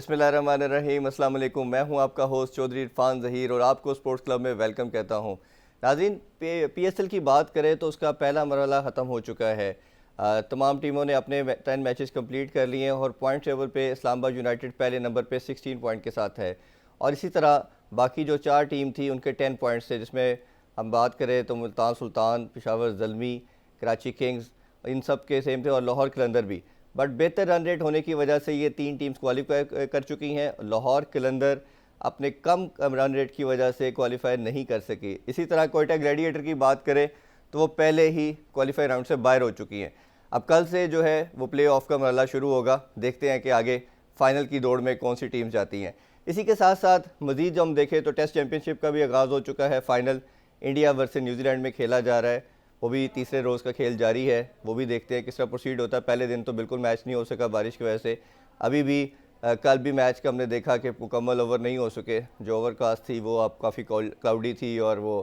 बिस्मिल्लाहिर्रहमानिर्रहीम। अस्सलाम वालेकुम। मैं हूं आपका होस्ट चौधरी इरफान ज़हीर और आपको स्पोर्ट्स क्लब में वेलकम कहता हूं। नाज़रीन, पीएसएल की बात करें तो उसका पहला मरहला ख़त्म हो चुका है। तमाम टीमों ने अपने 10 मैचेस कंप्लीट कर लिए हैं और पॉइंट टेबल पे इस्लामाबाद यूनाइटेड पहले नंबर पे 16 पॉइंट के साथ है। और इसी तरह बाकी जो 4 टीम थी उनके 10 पॉइंट्स थे, जिसमें हम बात करें तो मुल्तान सुल्तान, पेशावर ज़ल्मी, कराची किंग्स, इन सब के सेम थे और लाहौर कलंदर भी। बट बेहतर रन रेट होने की वजह से ये 3 टीम्स क्वालिफाई कर चुकी हैं। लाहौर कलंदर अपने कम रन रेट की वजह से क्वालिफाई नहीं कर सकी। इसी तरह कोयटा ग्लैडिएटर की बात करें तो वो पहले ही क्वालिफाई राउंड से बाहर हो चुकी हैं। अब कल से जो है वो प्ले ऑफ का मरहला शुरू होगा। देखते हैं कि आगे फाइनल की दौड़ में कौन सी टीम्स जाती हैं। इसी के साथ साथ मज़ीद जो हम देखें तो टेस्ट चैम्पियनशिप का भी आगाज़ हो चुका है। फाइनल इंडिया वर्सेस न्यूजीलैंड में खेला जा रहा है। वो भी तीसरे रोज़ का खेल जारी है। वो भी देखते हैं किस तरह प्रोसीड होता है। पहले दिन तो बिल्कुल मैच नहीं हो सका बारिश की वजह से। अभी भी कल भी मैच का हमने देखा कि मुकम्मल ओवर नहीं हो सके। जो ओवरकास्ट थी वो अब काफ़ी क्लाउडी थी और वो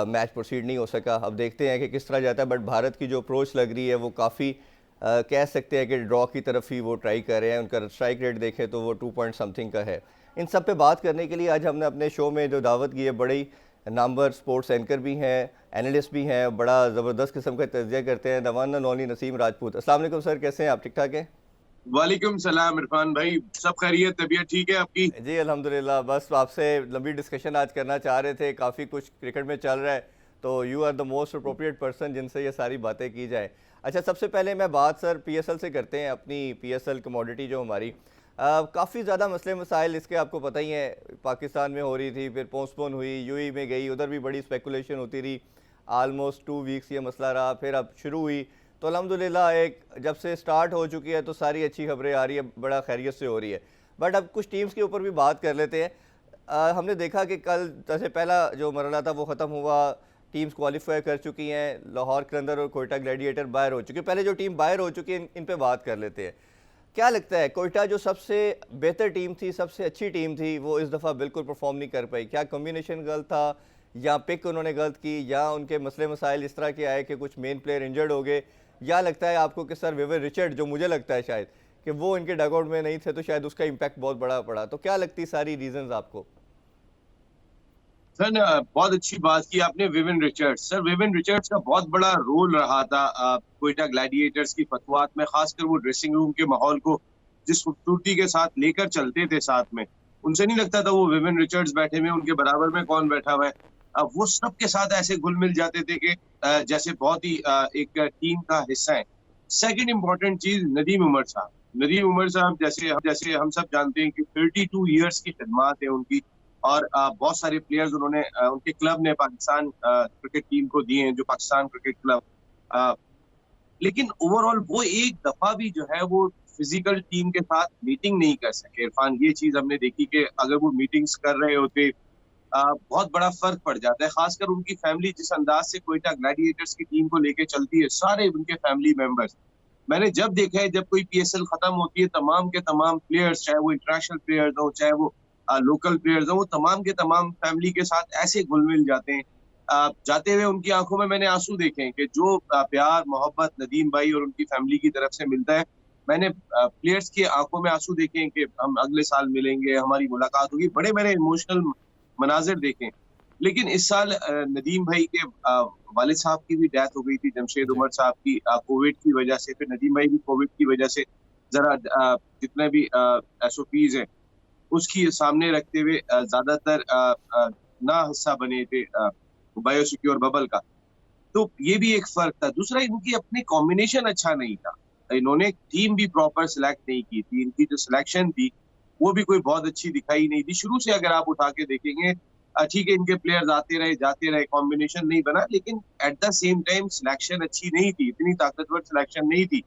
मैच प्रोसीड नहीं हो सका। अब देखते हैं कि किस तरह जाता है। बट भारत की जो अप्रोच लग रही है वो काफ़ी कह सकते हैं कि ड्रॉ की तरफ ही वो ट्राई कर रहे हैं। उनका स्ट्राइक रेट देखें तो वो 2 पॉइंट समथिंग का है। इन सब पे बात करने के लिए आज हमने अपने शो में जो दावत की है, बड़ी नामवर स्पोर्ट्स एंकर भी हैं, एनालिस्ट भी हैं, बड़ा ज़बरदस्त किस्म का तज्ज़िया करते हैं, the one and only Naseem Rajput. अस्सलाम वालेकुम सर, कैसे हैं आप? ठीक ठाक हैं? वालेकुम सलाम इरफान भाई, सब खैरियत? तबीयत ठीक है आपकी? जी अल्हम्दुलिल्लाह। बस आपसे लंबी डिस्कशन आज करना चाह रहे थे। काफ़ी कुछ क्रिकेट में चल रहा है तो you are the most appropriate person जिनसे ये सारी बातें की जाए। अच्छा, सबसे पहले मैं बात सर पीएसएल से करते हैं। अपनी पीएसएल कमोडिटी जो हमारी काफ़ी ज़्यादा मसले मसाइल इसके आपको पता ही है। पाकिस्तान में हो रही थी, फिर पोस्टपोन हुई, यूएई में गई, उधर भी बड़ी स्पेकुलेशन होती रही। आलमोस्ट 2 वीक्स ये मसला रहा, फिर अब शुरू हुई तो अल्हम्दुलिल्लाह एक जब से स्टार्ट हो चुकी है तो सारी अच्छी खबरें आ रही है, बड़ा खैरियत से हो रही है। बट अब कुछ टीम्स के ऊपर भी बात कर लेते हैं। हमने देखा कि कल जैसे पहला जो मरहला था वो ख़त्म हुआ, टीम्स क्वालिफाई कर चुकी हैं। लाहौर कलंदर और कोयटा ग्लैडिएटर बाहर हो चुकी है। पहले जो टीम बाहर हो चुकी है इन पे बात कर लेते हैं। क्या लगता है कोयटा जो सबसे बेहतर टीम थी, सबसे अच्छी टीम थी, वो इस दफ़ा बिल्कुल परफॉर्म नहीं कर पाई? क्या कॉम्बिनेशन गलत था, या पिक उन्होंने गलत की, या उनके मसले मसाइल इस तरह के आए कि कुछ मेन प्लेयर इंजर्ड हो गए, या लगता है आपको कि सर विविन रिचर्ड, जो मुझे लगता है शायद कि वो इनके डगआउट में नहीं थे तो शायद उसका इम्पैक्ट बहुत बड़ा पड़ा? तो क्या लगती सारी रीजंस आपको? सर बहुत अच्छी बात की आपने woven Richards. Sir woven Richards का बहुत बड़ा रोल रहा था कोयटा ग्लैडिएटर्स की फतवात में, खासकर वो ड्रेसिंग रूम के माहौल को जिस खूबसूरती के साथ लेकर चलते थे साथ में। उनसे नहीं लगता था वो विविन रिचर्ड्स बैठे हुए, उनके बराबर में कौन बैठा हुआ है। वो सब के साथ ऐसे घुल मिल जाते थे कि जैसे बहुत ही एक टीम का हिस्सा है। सेकंड इम्पोर्टेंट चीज, नदीम उमर साहब। नदीम उमर साहब जैसे जैसे हम सब जानते हैं कि 32 ईयर्स की खिदमत है उनकी, और बहुत सारे प्लेयर्स उन्होंने उनके क्लब ने पाकिस्तान क्रिकेट टीम को दिए हैं, जो पाकिस्तान क्रिकेट क्लब। लेकिन ओवरऑल वो एक दफा भी जो है वो फिजिकल टीम के साथ मीटिंग नहीं कर सके इरफान। ये चीज हमने देखी कि अगर वो मीटिंग्स कर रहे होते बहुत बड़ा फर्क पड़ जाता है। खासकर उनकी फैमिली जिस अंदाज से कोयटा ग्लैडिएटर्स की टीम को लेके चलती है, सारे उनके फैमिली मेंबर्स, मैंने जब देखा है जब कोई पीएसएल खत्म होती है, तमाम के तमाम प्लेयर्स, चाहे वो इंटरनेशनल प्लेयर्स हो चाहे वो लोकल प्लेयर्स हो, वो तमाम के तमाम फैमिली के साथ ऐसे घुल मिल जाते हैं। जाते हुए उनकी आंखों में मैंने आंसू देखे हैं कि जो प्यार मोहब्बत नदीम भाई और उनकी फैमिली की तरफ से मिलता है, मैंने प्लेयर्स की आंखों में आंसू देखे हैं कि हम अगले साल मिलेंगे, हमारी मुलाकात होगी। बड़े बड़े इमोशनल मनाजिर देखे। लेकिन इस साल नदीम भाई के वालिद साहब की भी डेथ हो गई थी, जमशेद जी। उमर साहब की, कोविड की वजह से। फिर नदीम भाई भी कोविड की वजह से जरा जितने भी एसओपीज हैं उसकी सामने रखते हुए ज्यादातर ना हिस्सा बने थे बायोसिक्योर बबल का। तो ये भी एक फर्क था। दूसरा, इनकी अपनी कॉम्बिनेशन अच्छा नहीं था। इन्होंने टीम भी प्रॉपर सिलेक्ट नहीं की थी। इनकी जो सिलेक्शन थी वो भी कोई बहुत अच्छी दिखाई नहीं दी शुरू से। अगर आप उठा के देखेंगे, ठीक है इनके प्लेयर्स आते रहे जाते रहे, कॉम्बिनेशन नहीं बना, लेकिन at the same time selection अच्छी नहीं थी, इतनी ताकतवर सिलेक्शन नहीं थी।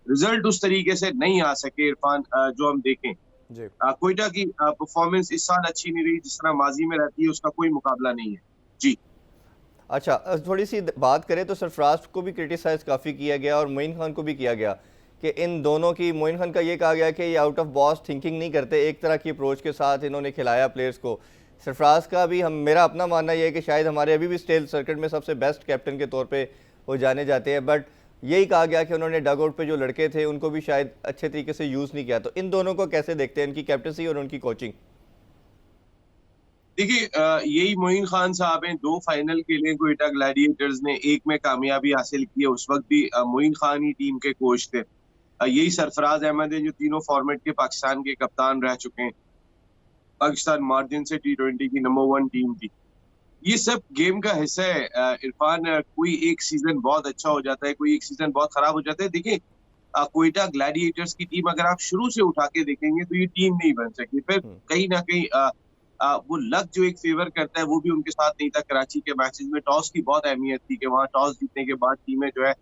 रिजल्ट उस तरीके से नहीं आ सके इरफान। जो हम देखें जी। कोयटा की परफॉर्मेंस इस साल अच्छी नहीं रही, जिस तरह माजी में रहती है उसका कोई मुकाबला नहीं है जी। अच्छा, थोड़ी सी बात करें तो सरफराज को भी क्रिटिसाइज़ काफ़ी किया गया और मोइन खान को भी किया गया कि इन दोनों की, मोइन खान का ये कहा गया कि ये आउट ऑफ बॉक्स थिंकिंग नहीं करते, एक तरह की अप्रोच के साथ इन्होंने खिलाया प्लेयर्स को। सरफराज का भी हम, मेरा अपना मानना यह है कि शायद हमारे अभी भी स्टेट सर्किट में सबसे बेस्ट कैप्टन के तौर पे वो जाने जाते हैं। बट यही कहा गया कि उन्होंने डग आउट पे जो लड़के थे उनको भी शायद अच्छे तरीके से यूज़ नहीं किया। तो इन दोनों को कैसे देखते हैं, इनकी कैप्टनसी और उनकी कोचिंग? देखिए, यही मोइन खान साहब हैं, 2 फाइनल खेले क्वेटा ग्लैडिएटर्स ने, एक में कामयाबी हासिल की है। उस वक्त भी मोइन खान ही टीम के कोच थे। यही सरफराज अहमद है जो तीनों फॉर्मेट के पाकिस्तान के कप्तान रह चुके हैं। पाकिस्तान मार्जिन से T20 की नंबर 1 टीम थी। ये सब गेम का हिस्सा है। इरफान, कोई एक सीजन बहुत अच्छा हो जाता है, कोई एक सीजन बहुत खराब हो जाता है। देखिए, क्वेटा ग्लैडिएटर्स की टीम अगर आप शुरू से उठा के देखेंगे तो ये टीम नहीं बन सकती। फिर कहीं ना कहीं वो लक जो एक फेवर करता है वो भी उनके साथ नहीं था। कराची के मैचेस में टॉस की बहुत अहमियत थी कि वहां टॉस जीतने के बाद टीमें जो है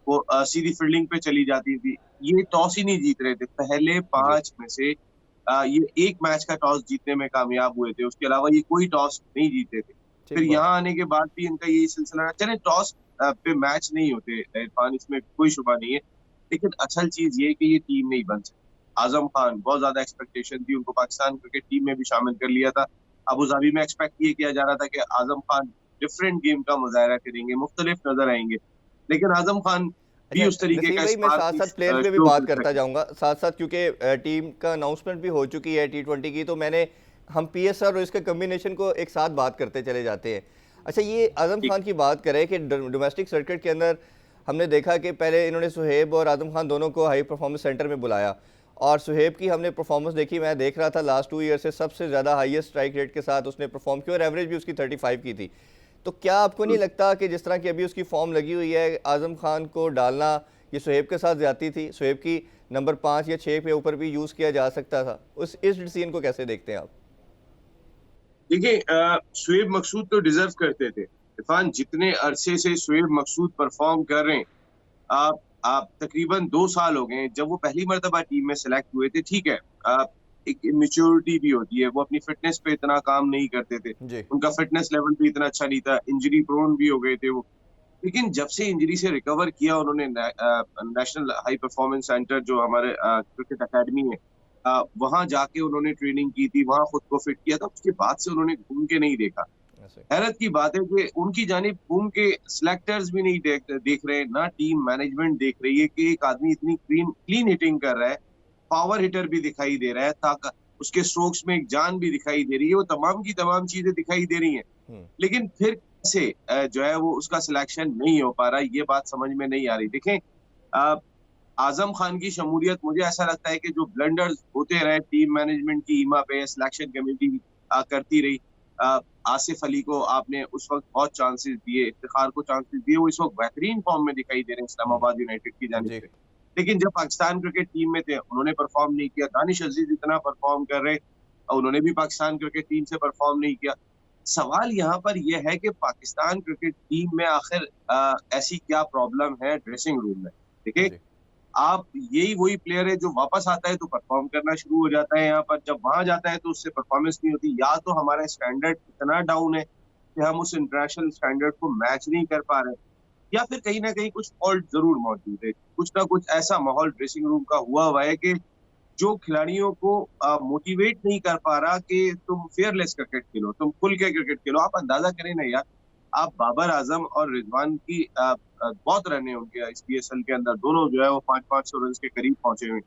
वो सीधी फील्डिंग पे चली जाती थी। ये टॉस ही नहीं जीत रहे थे पहले जी, 5 में से। ये एक मैच का टॉस जीतने में कामयाब हुए थे, उसके अलावा ये कोई टॉस नहीं जीते थे। फिर ठीक बात यहाँ है। आने के बाद भी इनका यही सिलसिला रहा। चले टॉस पे मैच नहीं होते इरफान, इसमें कोई शुबा नहीं है, लेकिन असल चीज ये है कि ये टीम नहीं बन सकती। आजम खान, बहुत ज्यादा एक्सपेक्टेशन थी, उनको पाकिस्तान क्रिकेट टीम में भी शामिल कर लिया था। अबू धाबी में एक्सपेक्ट ये किया जा रहा था कि आजम खान डिफरेंट गेम का मुजाहरा करेंगे, मुख्तलिफ नजर आएंगे, लेकिन आजम खान भी अच्छा उस तरीके का नसीम भाई, मैं साथ स्पार्क साथ प्लेयर्स पे भी शो बात कर करता सके। जाऊंगा साथ साथ, क्योंकि टीम का अनाउंसमेंट भी हो चुकी है T20 की, तो हम PSR और इसके कम्बिनेशन को एक साथ बात करते चले जाते हैं। अच्छा, ये आजम ठीक। खान की बात करें कि डोमेस्टिक सर्किट के अंदर हमने देखा कि पहले इन्होंने सुहेब और आजम खान दोनों को हाई परफॉर्मेंस सेंटर में बुलाया, और सुहेब की हमने परफॉर्मेंस देखी, मैं देख रहा था लास्ट 2 ईयर से सबसे ज़्यादा हाईएस्ट स्ट्राइक रेट के साथ उसने परफॉर्म किया और एवरेज भी उसकी 35 की थी। तो क्या आपको नहीं लगता कि जिस तरह की अभी उसकी फॉर्म लगी हुई है, आजम खान को डालना ये सुहेब के साथ ज्यादती थी? सुहेब की नंबर 5 या 6 पे ऊपर भी यूज़ किया जा सकता था। इस डिसीजन को कैसे देखते हैं आप? देखिए, शुएब मकसूद तो डिजर्व करते थे इरफान। जितने अरसे से शुएब मकसूद परफॉर्म कर रहे हैं, आप तकरीबन 2 साल हो गए हैं जब वो पहली मर्तबा टीम में सेलेक्ट हुए थे। ठीक है, एक इमेच्योरिटी भी होती है, वो अपनी फिटनेस पे इतना काम नहीं करते थे, जी, उनका फिटनेस लेवल भी इतना अच्छा नहीं था, इंजरी प्रोन भी हो गए थे वो। लेकिन जब से इंजरी से रिकवर किया उन्होंने, नेशनल हाई परफॉर्मेंस सेंटर जो हमारे क्रिकेट एकेडमी है, वहां जाके उन्होंने ट्रेनिंग की थी, वहां खुद को फिट किया था। उसके बाद से उन्होंने घूम के नहीं देखा। ऐसे। हैरत की बात है कि उनकी जानिब घूम के सिलेक्टर्स भी नहीं देख रहे, ना टीम मैनेजमेंट देख रही है कि एक आदमी इतनी क्लीन क्लीन हिटिंग कर रहा है, पावर हिटर भी दिखाई दे रहा है, ताकत उसके स्ट्रोक्स में एक जान भी दिखाई दे रही है, वो तमाम की तमाम चीजें दिखाई दे रही हैं। हम्म। लेकिन फिर कैसे जो है वो उसका सिलेक्शन नहीं हो पा रहा, ये बात समझ में नहीं आ रही। देखें, अ, आजम खान की शमूलियत, मुझे ऐसा लगता है कि जो ब्लंडर्स होते रहे टीम मैनेजमेंट की ईमा पे, सिलेक्शन कमेटी करती रही। अ, आसिफ अली को आपने उस वक्त बहुत चांसेस दिए, इफ्तिखार को चांसेस दिए, वो इस वक्त बेहतरीन फॉर्म में दिखाई दे रहे हैं इस्लामाबाद यूनाइटेड की जानिब जी, से। लेकिन जब पाकिस्तान क्रिकेट टीम में थे उन्होंने परफॉर्म नहीं किया। दानिश अजीज इतना परफॉर्म कर रहे, उन्होंने भी पाकिस्तान क्रिकेट टीम से परफॉर्म नहीं किया। सवाल यहाँ पर यह है कि पाकिस्तान क्रिकेट टीम में आखिर ऐसी क्या प्रॉब्लम है ड्रेसिंग रूम में। देखिए, जी, आप यही वही प्लेयर है जो वापस आता है तो परफॉर्म करना शुरू हो जाता है यहाँ पर, जब वहां जाता है तो उससे परफॉर्मेंस नहीं होती। या तो हमारा स्टैंडर्ड इतना डाउन है कि हम उस इंटरनेशनल स्टैंडर्ड को मैच नहीं कर पा रहे, या फिर कहीं ना कहीं कुछ फॉल्ट जरूर मौजूद है। कुछ ना कुछ ऐसा माहौल ड्रेसिंग रूम का हुआ है कि जो खिलाड़ियों को मोटिवेट नहीं कर पा रहा कि तुम फेयरलेस क्रिकेट खेलो, तुम खुल के क्रिकेट खेलो। आप अंदाजा करें ना यार, आप बाबर आजम और रिजवान की बहुत रन है उनके इस PSL के अंदर, दोनों जो है वो 500-500 रन के करीब पहुंचे हुए हैं।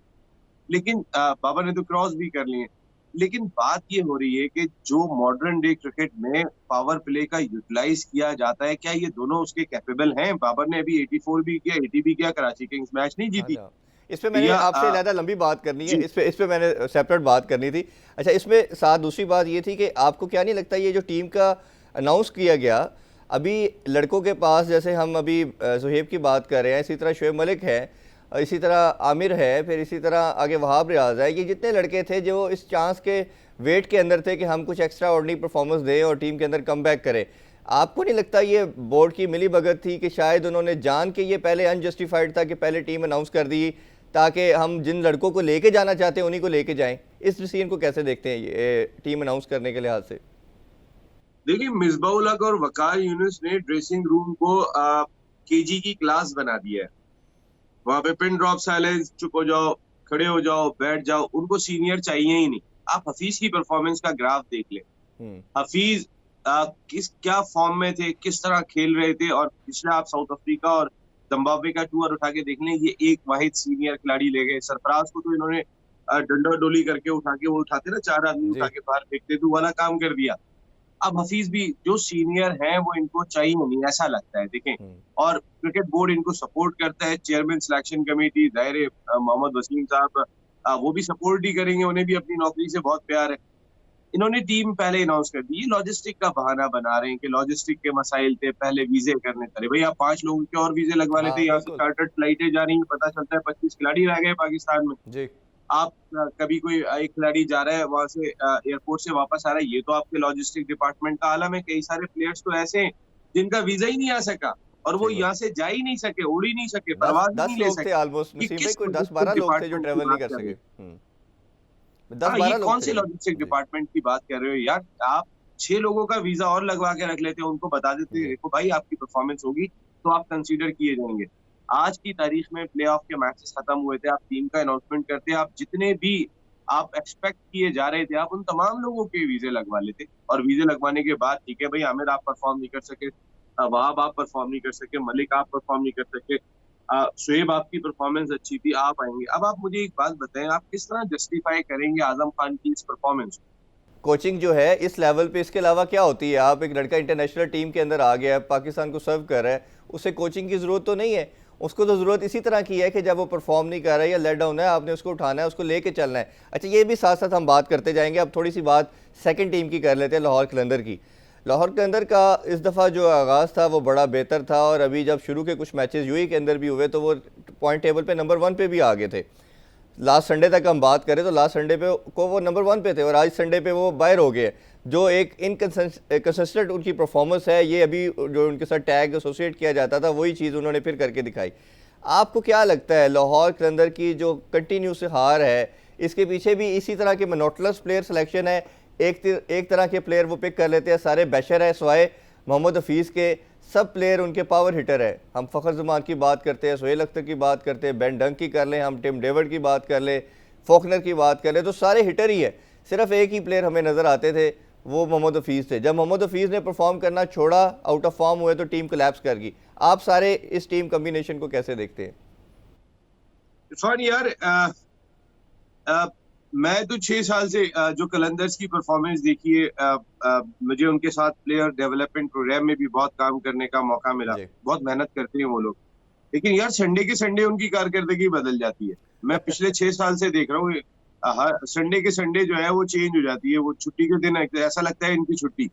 लेकिन बाबर ने तो क्रॉस भी कर लिए। लेकिन बात ये हो रही है कि जो मॉडर्न डे क्रिकेट में पावर प्ले का यूटिलाइज किया जाता है, क्या ये दोनों उसके कैपेबल हैं? बाबर ने अभी 84 भी किया, 80 भी किया, कराची किंग्स मैच नहीं हाँ जीती। जी, हाँ। इस पे मैंने या आपसे ज़्यादा लंबी बात करनी है, जी। इस पे मैंने सेपरेट बात करनी थी। अच्छा, इसमें साथ दूसरी बात ये थी कि आपको क्या नहीं लगता ये जो टीम का अनाउंस किया गया, अभी लड़कों के पास, जैसे हम अभी सुहेब की बात कर रहे हैं, इसी तरह शोएब मलिक है, इसी तरह आमिर है, फिर इसी तरह आगे वहाब रियाज है, ये जितने लड़के थे जो इस चांस के वेट के अंदर थे कि हम कुछ एक्स्ट्रा ऑर्डिनरी परफॉर्मेंस दें और टीम के अंदर कम बैक करें, आपको नहीं लगता ये बोर्ड की मिली भगत थी कि शायद उन्होंने जान के, ये पहले अनजस्टिफाइड था कि पहले टीम अनाउंस कर दी ताकि हम जिन लड़कों को लेके जाना चाहते हैं उन्हीं को लेके जाएं? इस डिसीजन को कैसे देखते हैं ये टीम अनाउंस करने के लिहाज से? देखिए, मिसबाउल हक और वकार यूनुस ने ड्रेसिंग रूम को KG की क्लास बना दिया है। वहां पे पिन ड्रॉप साइलेंस, चुप हो जाओ, खड़े हो जाओ, बैठ जाओ, उनको सीनियर चाहिए ही नहीं। आप हफीज की परफॉर्मेंस का ग्राफ देख ले। हम्म। हफीज क्या फॉर्म में थे, किस तरह खेल रहे थे, और पिछले आप साउथ अफ्रीका और जिम्बाब्वे का टूर उठा के देख लें, ये एक वाहिद सीनियर खिलाड़ी ले गए। सरफराज को तो इन्होंने डंडा डोली करके उठा के, वो उठाते ना 4 आदमी उठा जी। के बाहर फेंकते, तो वाला काम कर दिया। अब हफीज भी जो सीनियर हैं वो इनको चाहिए नहीं, ऐसा लगता है देखें। हम्म। और क्रिकेट बोर्ड इनको सपोर्ट करता है, चेयरमैन सिलेक्शन कमेटी जाहिर है मोहम्मद वसीम साहब वो भी सपोर्ट ही करेंगे, उन्हें भी अपनी नौकरी से बहुत प्यार है। इन्होंने टीम पहले अनाउंस कर दी, लॉजिस्टिक का बहाना बना रहे हैं कि लॉजिस्टिक के मसाइल थे, पहले वीजे करने थे। भाई आप 5 लोगों के और वीजे लगवा हाँ, लेते, यहाँ से बिल्कुल। चार्टर्ड फ्लाइटें जा रही हैं, पता चलता है 25 खिलाड़ी रह गए पाकिस्तान में। जी। आप कभी कोई एक खिलाड़ी जा रहा है वहां से एयरपोर्ट से वापस आ रहा है, ये तो आपके लॉजिस्टिक डिपार्टमेंट का आलम है। कई सारे प्लेयर्स तो ऐसे हैं जिनका वीजा ही नहीं आ सका और वो सही बात। यहाँ से जा ही नहीं सके, उड़ ही नहीं सके, दस परवाज ही दस नहीं ले लोग थे सके। ऑलमोस्ट, ये नसीम भाई किस कोई दस लॉजिस्टिक बारह लोग थे जो डिपार्टमेंट की ट्रेवल नहीं बात कर कर रहे सके। हैं? दस हाँ, ये बारह कौन लोग थे से ये। लॉजिस्टिक जी। डिपार्टमेंट की बात कर रहे हो यार? आप 6 लोगों का वीजा और लगवा के रख लेते, उनको बता देते जी। देखो भाई आपकी परफॉर्मेंस होगी तो आप कंसीडर किए जाएंगे। आज की तारीख में प्लेऑफ के मैचेस खत्म हुए थे, आप टीम का अनाउंसमेंट करते, आप जितने भी आप एक्सपेक्ट किए जा रहे थे, आप उन तमाम लोगों के वीजे लगवा लेते। और वीजे लगवाने के बाद ठीक है भाई, आमिर आप परफॉर्म नहीं कर सके, वहाब आप परफॉर्म नहीं कर सके, मलिक आप परफॉर्म नहीं कर सके, शुएब आपकी परफॉर्मेंस अच्छी थी, आप आएंगे। अब आप मुझे एक बात बताएं, आप किस तरह जस्टिफाई करेंगे आजम खान की इस परफॉर्मेंस? कोचिंग जो है इस लेवल पे, इसके अलावा क्या होती है? आप एक लड़का इंटरनेशनल टीम के अंदर आ गया है, पाकिस्तान को सर्व कर रहा है, उसे कोचिंग की ज़रूरत तो नहीं है। उसको तो ज़रूरत इसी तरह की है कि जब वो परफॉर्म नहीं कर रहा है या लेट डाउन है, आपने उसको उठाना है, उसको लेके चलना है। अच्छा, ये भी साथ साथ हम बात करते जाएंगे। अब थोड़ी सी बात सेकंड टीम की कर लेते हैं, लाहौर कलंदर की। लाहौर कलंदर का इस दफ़ा जो आगाज़ था वो बड़ा बेहतर था, और अभी जब शुरू के कुछ मैचेस यूएई के अंदर भी हुए तो वो पॉइंट टेबल पे नंबर 1 पे भी आ गए थे। लास्ट संडे तक हम बात करें तो लास्ट संडे पे को वो नंबर 1 पे थे, और आज संडे पे वो बाहर हो गए। जो एक इनकंसिस्टेंट उनकी परफॉर्मेंस है, ये अभी जो उनके साथ टैग एसोसिएट किया जाता था वही चीज़ उन्होंने फिर करके दिखाई। आपको क्या लगता है लाहौर के अंदर की जो कंटिन्यूस हार है, इसके पीछे भी इसी तरह के मोनोटोनस प्लेयर सिलेक्शन है? एक तरह के प्लेयर वो पिक कर लेते हैं, सारे बैशर है सवाए मोहम्मद हफीज़ के, सब प्लेयर उनके पावर हिटर है। हम फ़खर जमान की बात करते हैं, सोहेल अख्तर की बात करते हैं, बेन डंक की कर लें, हम टिम डेविड की बात कर लें, फॉकनर की बात कर लें, तो सारे हिटर ही है। सिर्फ एक ही प्लेयर हमें नज़र आते थे, वो मोहम्मद हफीज़ थे। जब मोहम्मद हफीज़ ने परफॉर्म करना छोड़ा, आउट ऑफ फॉर्म हुए, तो टीम कोलैप्स कर गई। आप सारे इस टीम कम्बिनेशन को कैसे देखते हैं? इरफान यार, मैं तो 6 साल से जो कलंदर्स की परफॉर्मेंस देखी है, मुझे उनके साथ प्लेयर डेवलपमेंट प्रोग्राम में भी बहुत काम करने का मौका मिला। जी। बहुत मेहनत करते हैं वो लोग, लेकिन यार संडे के संडे उनकी कारकर्दगी बदल जाती है। मैं पिछले 6 साल से देख रहा हूँ, हर संडे के संडे जो है वो चेंज हो जाती है। वो छुट्टी के दिन ऐसा लगता है इनकी छुट्टी।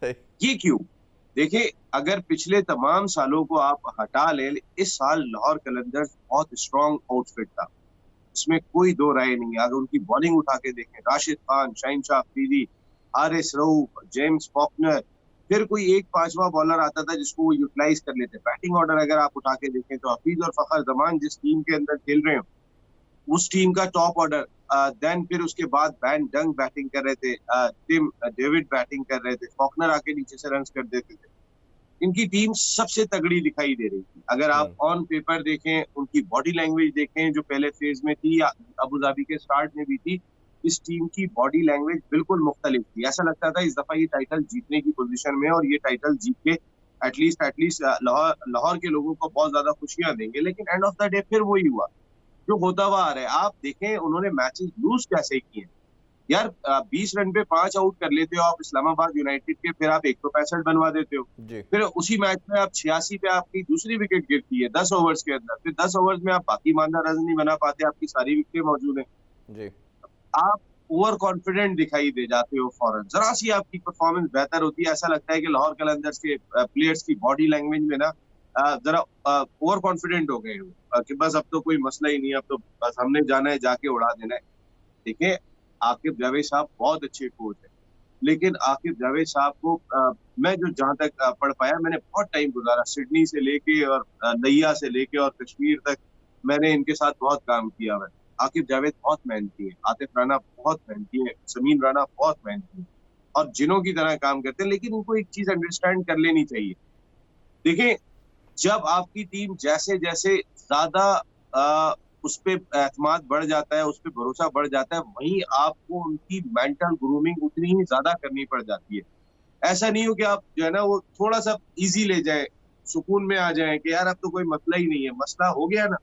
सही। ये क्यों? देखिए, अगर पिछले तमाम सालों को आप हटा ले, इस साल लाहौर कलंदर्स बहुत स्ट्रॉन्ग आउटफिट था, इसमें कोई दो राय नहीं है। अगर उनकी बॉलिंग उठा के देखें, राशिद खान, शाहीन शाह अफरीदी, हारिस रऊफ, जेम्स फॉकनर, फिर कोई एक पांचवा बॉलर आता था जिसको वो यूटिलाइज कर लेते। बैटिंग ऑर्डर अगर आप उठा के देखें तो हफीज और फखर जमान जिस टीम के अंदर खेल रहे हो, उस टीम का टॉप ऑर्डर। देन फिर उसके बाद बैन डंग बैटिंग कर रहे थे, टिम डेविड बैटिंग कर रहे थे, फॉकनर आके नीचे से रन कर देते थे। इनकी टीम सबसे तगड़ी दिखाई दे रही थी। अगर आप ऑन पेपर देखें, उनकी बॉडी लैंग्वेज देखें जो पहले फेज में थी या अबू धाबी के स्टार्ट में भी थी, इस टीम की बॉडी लैंग्वेज बिल्कुल मुख्तलिफ थी। ऐसा लगता था इस दफा ये टाइटल जीतने की पोजीशन में, और ये टाइटल जीत के एटलीस्ट लाहौर के लोगों को बहुत ज्यादा खुशियां देंगे। लेकिन एंड ऑफ द डे फिर वही हुआ जो होता हुआ आ रहा है। आप देखें उन्होंने मैचेस लूज कैसे किए यार। 20 रन पे 5 आउट कर लेते हो आप इस्लामाबाद यूनाइटेड के, फिर आप 165 बनवा देते हो। जी। फिर उसी मैच में आप 86 पे आपकी दूसरी विकेट गिरती है 10 ओवर्स के अंदर। फिर 10 ओवर्स में आप बाकी मानदार रन नहीं बना पाते, आपकी सारी विकेटें मौजूद हैं। जी। आप ओवर कॉन्फिडेंट दिखाई दे जाते हो फौरन। जरा सी आपकी परफॉर्मेंस बेहतर होती है, ऐसा लगता है कि लाहौर कलंदर्स के प्लेयर्स की बॉडी लैंग्वेज में ना जरा ओवर कॉन्फिडेंट हो गए हो कि बस अब तो कोई मसला ही नहीं है, अब तो बस हमने जाना है, जाके उड़ा देना है। देखिए, आकिब जावेद साहब बहुत अच्छे कोच है, लेकिन आकिब जावेद साहब को मैं जो जहां तक पढ़ पाया, मैंने बहुत टाइम गुजारा सिडनी से लेके और नैया से लेके और कश्मीर तक, मैंने इनके साथ बहुत काम किया हुआ है। आकिब जावेद बहुत मेहनती है, आतिफ राना बहुत मेहनती है, समीन राना बहुत मेहनती है, और जिनों की तरह काम करते हैं। लेकिन उनको एक चीज अंडरस्टैंड कर लेनी चाहिए। देखिए, जब आपकी टीम जैसे जैसे ज्यादा उस पे एतमाद बढ़ जाता है, उस पे भरोसा बढ़ जाता है, वहीं आपको उनकी मेंटल ग्रूमिंग उतनी ही ज्यादा करनी पड़ जाती है। ऐसा नहीं हो कि आप जो है ना वो थोड़ा सा इजी ले जाए। सुकून में आ जाएं कि यार अब तो कोई मसला ही नहीं है। मसला हो गया ना,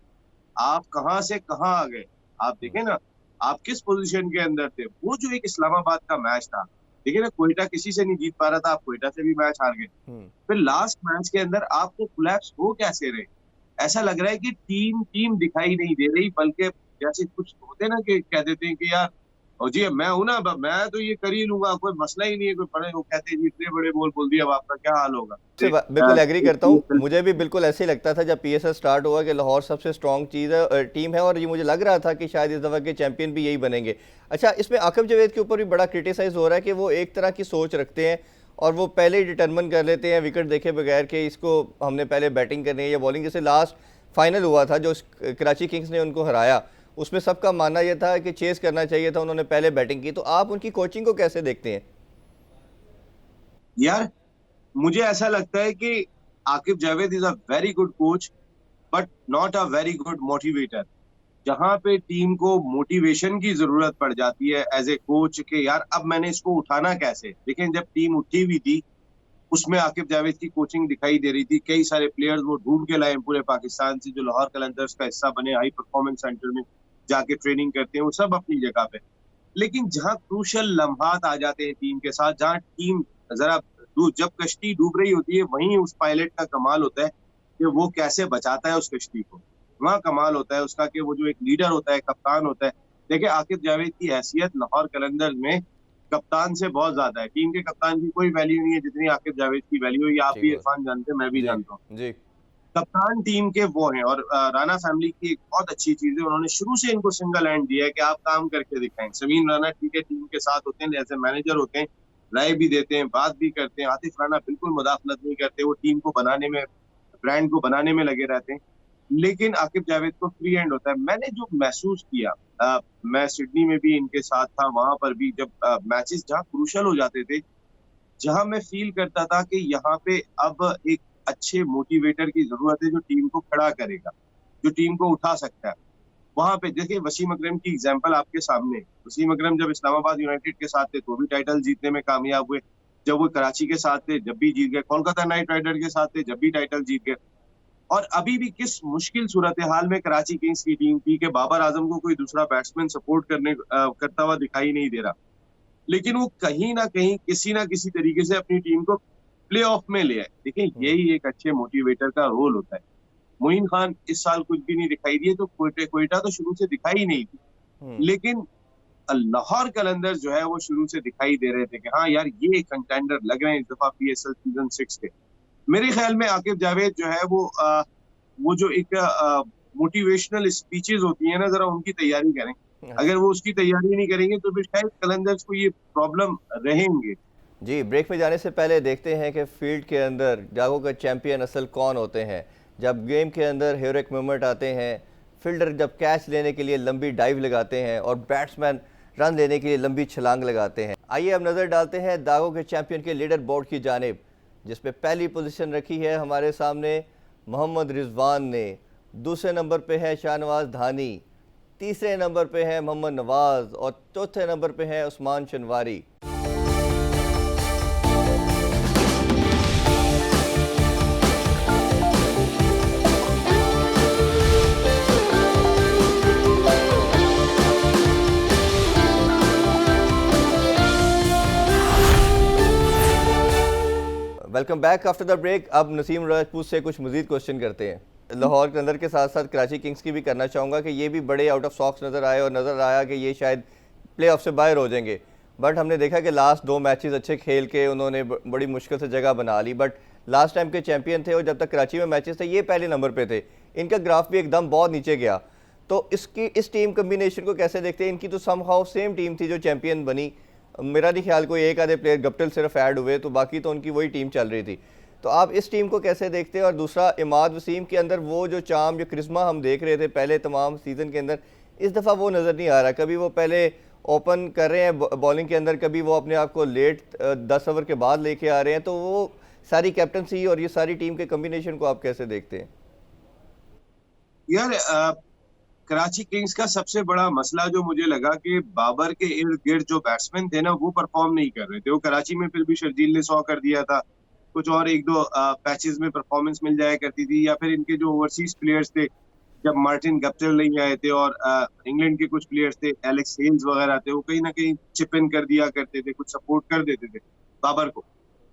आप कहाँ से कहाँ आ गए। आप देखें ना, आप किस पोजीशन के अंदर थे। वो जो एक इस्लामाबाद का मैच था, देखिए ना, कोयटा किसी से नहीं जीत पा रहा था, आप कोयटा से भी मैच हार गए। हम्म। फिर लास्ट मैच के अंदर आपको कोलैप्स हो कैसे रहे। ऐसा लग रहा है कि टीम टीम दिखाई नहीं दे रही, बल्कि जैसे कुछ होते ना कि कह देते हैं कि यार और जी मैं हूं ना, मैं तो ये कर ही लूंगा, कोई मसला ही नहीं है। कोई बड़े वो कहते हैं जी इतने बड़े बोल बोल दिए, अब आपका क्या हाल होगा। बिल्कुल एग्री करता हूँ। PSL मुझे भी बिल्कुल ऐसे ही लगता था जब पीएसएल स्टार्ट हुआ कि लाहौर सबसे स्ट्रॉन्ग चीज़ है, टीम है, और ये मुझे लग रहा था कि शायद इस दफ़ा के चैंपियन भी यही बनेंगे। अच्छा, इसमें आकिब जावेद के ऊपर भी बड़ा क्रिटिसाइज हो रहा है कि वो एक तरह की सोच रखते हैं और वो पहले ही डिटरमिन कर लेते हैं विकेट देखे बगैर कि इसको हमने पहले बैटिंग करनी है या बॉलिंग। जैसे लास्ट फाइनल हुआ था जो कराची किंग्स ने उनको हराया, उसमें सबका मानना यह था कि चेस करना चाहिए था, उन्होंने पहले बैटिंग की। तो आप उनकी कोचिंग को कैसे देखते हैं? यार मुझे ऐसा लगता है कि Aqib Javed is a very good coach, but not a very good motivator. जहां पे टीम को मोटिवेशन की जरूरत पड़ जाती है एज ए कोच के यार अब मैंने इसको उठाना कैसे। लेकिन जब टीम उठी हुई थी, उसमें आकिब जावेद की कोचिंग दिखाई दे रही थी। कई सारे प्लेयर्स वो ढूंढ के लाए पूरे पाकिस्तान से, जो लाहौर कलंदर्स का हिस्सा बने, हाई परफॉर्मेंस सेंटर में जाके ट्रेनिंग करते हैं, वो सब अपनी जगह पे। लेकिन जहां क्रूशल लम्हात आ जाते हैं टीम के साथ, जहां टीम जरा जब कश्ती डूब रही होती है, वहीं उस पायलट का कमाल होता है कि वो कैसे बचाता है उस कश्ती को। वहां कमाल होता है उसका कि वो जो एक लीडर होता है, कप्तान होता है। देखिए आकिब जावेद की हैसियत लाहौर कलंदर्स में कप्तान से बहुत ज्यादा है। टीम के कप्तान की कोई वैल्यू नहीं है जितनी आकिब जावेद की वैल्यू है। ये आप ठीक भी बात। इरफान जानते हैं, मैं भी जी। जानता हूँ। जी। कप्तान टीम के वो हैं। और राणा फैमिली की एक बहुत अच्छी चीज है, उन्होंने शुरू से इनको सिंगल हैंड दिया है कि आप काम करके दिखाएं। समीन राणा ठीक है टीम के साथ होते हैं, एज ए मैनेजर होते हैं, राय भी देते हैं, बात भी करते हैं। आतिफ राणा बिल्कुल मुदाखलत नहीं करते, वो टीम को बनाने में, ब्रांड को बनाने में लगे रहते हैं। लेकिन आकिब जावेद को फ्री हैंड होता है। मैंने जो महसूस किया, मैं सिडनी में भी इनके साथ था, वहां पर भी जब मैचेस जहाँ क्रूशल हो जाते थे, जहां मैं फील करता था कि यहाँ पे अब एक अच्छे मोटिवेटर की जरूरत है जो टीम को खड़ा करेगा, जो टीम को उठा सकता है। वहां पे देखिए वसीम अकरम की एग्जांपल आपके सामने। वसीम अकरम जब इस्लामाबाद यूनाइटेड के साथ थे तो भी टाइटल जीतने में कामयाब हुए, जब वो कराची के साथ थे जब भी जीत गए, कोलकाता नाइट राइडर के साथ थे जब भी टाइटल जीत गए। और अभी भी किस मुश्किल सूरत हाल में कराची किंग्स की टीम थी कि बाबर आजम को कोई दूसरा बैट्समैन सपोर्ट करता हुआ दिखाई नहीं दे रहा। लेकिन वो कहीं ना कहीं किसी ना किसी तरीके से अपनी टीम को प्ले ऑफ में ले आए। देखिए यही एक अच्छे मोटिवेटर का रोल होता है। मोइन खान इस साल कुछ भी नहीं दिखाई दिए, तो कोयटा तो शुरू से दिखाई ही नहीं थी। हम्म। लेकिन लाहौर कलंदर्स जो है वो शुरू से दिखाई दे रहे थे कि हाँ यार ये कंटेंडर लग रहे हैं इस दफा पीएसएल सीजन 6 के। मेरे ख्याल में आकिब जावेद जो है वो जो एक मोटिवेशनल स्पीचेस होती है ना, जरा उनकी तैयारी करें। अगर वो उसकी तैयारी नहीं करेंगे तो फिर शायद कलंदर्स को ये प्रॉब्लम रहेंगे। जी, ब्रेक में जाने से पहले देखते हैं कि फील्ड के अंदर जागो का चैंपियन असल कौन होते हैं। जब गेम के अंदर हेरोइक मोमेंट आते हैं, फील्डर जब कैच लेने के लिए लंबी डाइव लगाते हैं और बैट्समैन रन लेने के लिए लंबी छलांग लगाते हैं। आइए अब नज़र डालते हैं दागो के चैंपियन के लीडर बोर्ड की जानिब, जिसमें पहली पोजीशन रखी है हमारे सामने मोहम्मद रिजवान ने, दूसरे नंबर पे है शाहनवाज धानी, तीसरे नंबर पे है मोहम्मद नवाज और चौथे नंबर पे है Usman Shinwari. Welcome back after the break. अब नसीम राजपूत से कुछ मजीद क्वेश्चन करते हैं। लाहौर के अंदर के साथ साथ कराची किंग्स की भी करना चाहूँगा कि ये भी बड़े आउट ऑफ सॉक्स नज़र आए और नज़र आया कि ये शायद प्ले ऑफ से बाहर हो जाएंगे। बट हमने देखा कि लास्ट 2 मैचेस अच्छे खेल के उन्होंने बड़ी मुश्किल से जगह बना ली। बट लास्ट टाइम के चैंपियन थे और जब तक कराची में मैचेस थे ये पहले नंबर पर थे। इनका ग्राफ भी एकदम बहुत नीचे गया। तो इस टीम कम्बिनेशन को कैसे देखते हैं? इनकी तो समहाउ सेम टीम थी जो चैंपियन बनी। मेरा नहीं ख्याल कोई एक आधे प्लेयर गप्टिल सिर्फ ऐड हुए, तो बाकी तो उनकी वही टीम चल रही थी। तो आप इस टीम को कैसे देखते हैं? और दूसरा, इमाद वसीम के अंदर वो जो चाम, जो क्रिस्मा हम देख रहे थे पहले तमाम सीज़न के अंदर, इस दफ़ा वो नज़र नहीं आ रहा। कभी वो पहले ओपन कर रहे हैं बॉलिंग के अंदर, कभी वो अपने आप को लेट 10 ओवर के बाद लेके आ रहे हैं। तो वो सारी कैप्टनसी और ये सारी टीम के कम्बिनेशन को आप कैसे देखते हैं? यार कराची किंग्स का सबसे बड़ा मसला जो मुझे लगा कि बाबर के इर्द गिर्द जो बैट्समैन थे ना वो परफॉर्म नहीं कर रहे थे। वो कराची में फिर भी शर्जील ने 100 कर दिया था, कुछ और एक दो पैचेस में परफॉर्मेंस मिल जाया करती थी, या फिर इनके जो ओवरसीज प्लेयर्स थे, जब मार्टिन गप्टिल नहीं आए थे और इंग्लैंड के कुछ प्लेयर्स थे, एलेक्स हेल्स वगैरह थे, वो कहीं ना कहीं चिप इन कर दिया करते थे, कुछ सपोर्ट कर देते थे बाबर को।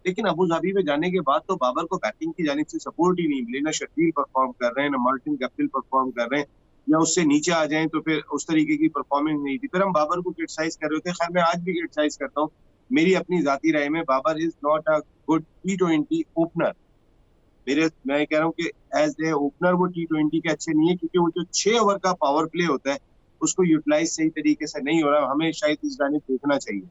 लेकिन अबू धाबी में जाने के बाद तो बाबर को बैटिंग की जानिब से सपोर्ट ही नहीं मिली, ना शकील परफॉर्म कर रहे हैं, ना मार्टिन गप्टिल परफॉर्म कर रहे हैं, या उससे नीचे आ जाएं तो फिर उस तरीके की परफॉर्मेंस नहीं थी। फिर हम बाबर को क्रिटिसाइज कर रहे थे, खैर मैं आज भी क्रिटिसाइज करता हूँ, मेरी अपनी जाती राय में Babar is not a good T20 opener. मैं कह रहा हूँ कि एज ए ओपनर वो T20 के अच्छे नहीं है, क्योंकि वो जो 6 ओवर का पावर प्ले होता है उसको यूटिलाइज सही तरीके से नहीं हो रहा, हमें शायद इस जानिब देखना चाहिए,